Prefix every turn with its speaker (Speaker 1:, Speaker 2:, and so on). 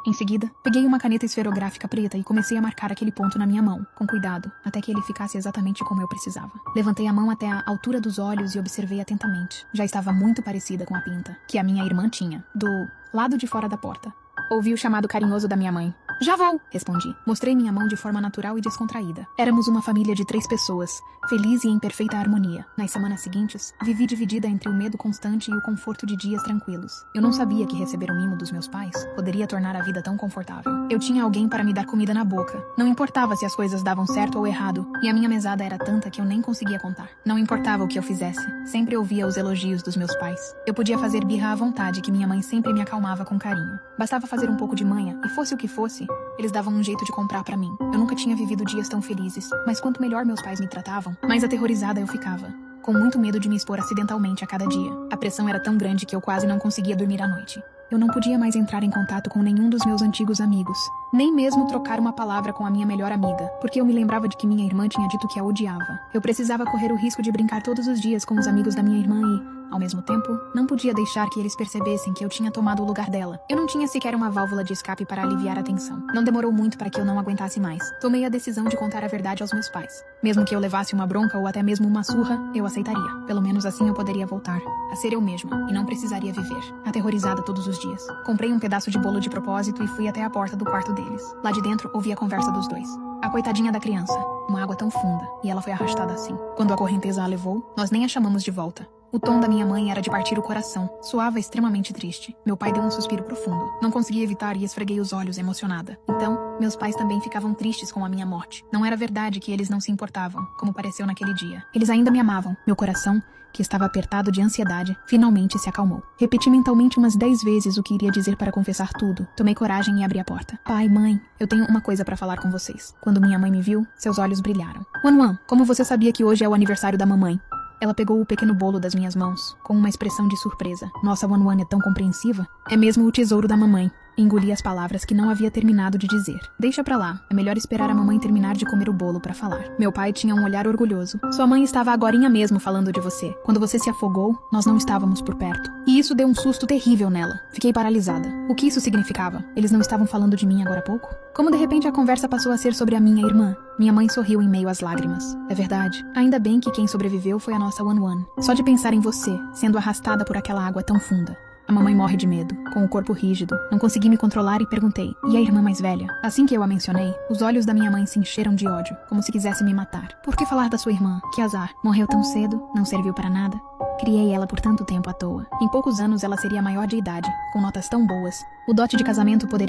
Speaker 1: Em seguida, peguei uma caneta esferográfica preta e comecei a marcar aquele ponto na minha mão, com cuidado, até que ele ficasse exatamente como eu precisava. Levantei a mão até a altura dos olhos e observei atentamente. Já estava muito parecida com a pinta que a minha irmã tinha, do lado de fora da porta. Ouvi o chamado carinhoso da minha mãe. Já vou, respondi. Mostrei minha mão de forma natural e descontraída. Éramos uma família de 3 pessoas, feliz e em perfeita harmonia. Nas semanas seguintes, vivi dividida entre o medo constante e o conforto de dias tranquilos. Eu não sabia que receber o mimo dos meus pais poderia tornar a vida tão confortável. Eu tinha alguém para me dar comida na boca. Não importava se as coisas davam certo ou errado, e a minha mesada era tanta que eu nem conseguia contar. Não importava o que eu fizesse, sempre ouvia os elogios dos meus pais. Eu podia fazer birra à vontade, que minha mãe sempre me acalmava com carinho. Bastava fazer um pouco de manha, e fosse o que fosse, eles davam um jeito de comprar pra mim. Eu nunca tinha vivido dias tão felizes, mas quanto melhor meus pais me tratavam, mais aterrorizada eu ficava, com muito medo de me expor acidentalmente a cada dia. A pressão era tão grande que eu quase não conseguia dormir à noite. Eu não podia mais entrar em contato com nenhum dos meus antigos amigos, nem mesmo trocar uma palavra com a minha melhor amiga, porque eu me lembrava de que minha irmã tinha dito que a odiava. Eu precisava correr o risco de brincar todos os dias com os amigos da minha irmã e, ao mesmo tempo, não podia deixar que eles percebessem que eu tinha tomado o lugar dela. Eu não tinha sequer uma válvula de escape para aliviar a tensão. Não demorou muito para que eu não aguentasse mais. Tomei a decisão de contar a verdade aos meus pais. Mesmo que eu levasse uma bronca ou até mesmo uma surra, eu aceitaria. Pelo menos assim eu poderia voltar a ser eu mesma e não precisaria viver aterrorizada todos os dias. Comprei um pedaço de bolo de propósito e fui até a porta do quarto deles. Lá de dentro, ouvi a conversa dos dois. A coitadinha da criança. Uma água tão funda, e ela foi arrastada assim. Quando a correnteza a levou, nós nem a chamamos de volta. O tom da minha mãe era de partir o coração. Soava extremamente triste. Meu pai deu um suspiro profundo. Não consegui evitar e esfreguei os olhos, emocionada. Então, meus pais também ficavam tristes com a minha morte. Não era verdade que eles não se importavam, como pareceu naquele dia. Eles ainda me amavam. Meu coração, que estava apertado de ansiedade, finalmente se acalmou. Repeti mentalmente umas 10 vezes o que iria dizer para confessar tudo. Tomei coragem e abri a porta. Pai, mãe, eu tenho uma coisa para falar com vocês. Quando minha mãe me viu, seus olhos brilharam. Wan, como você sabia que hoje é o aniversário da mamãe? Ela pegou o pequeno bolo das minhas mãos, com uma expressão de surpresa. Nossa, Wan é tão compreensiva. É mesmo o tesouro da mamãe. Engoli as palavras que não havia terminado de dizer. Deixa pra lá. É melhor esperar a mamãe terminar de comer o bolo pra falar. Meu pai tinha um olhar orgulhoso. Sua mãe estava agorinha mesmo falando de você. Quando você se afogou, nós não estávamos por perto. E isso deu um susto terrível nela. Fiquei paralisada. O que isso significava? Eles não estavam falando de mim agora há pouco? Como de repente a conversa passou a ser sobre a minha irmã? Minha mãe sorriu em meio às lágrimas. É verdade. Ainda bem que quem sobreviveu foi a nossa Wan. Só de pensar em você, sendo arrastada por aquela água tão funda. A mamãe morre de medo, com o corpo rígido. Não consegui me controlar e perguntei, e a irmã mais velha? Assim que eu a mencionei, os olhos da minha mãe se encheram de ódio, como se quisesse me matar. Por que falar da sua irmã? Que azar. Morreu tão cedo, não serviu para nada. Criei ela por tanto tempo à toa. Em poucos anos ela seria maior de idade, com notas tão boas. O dote de casamento poderia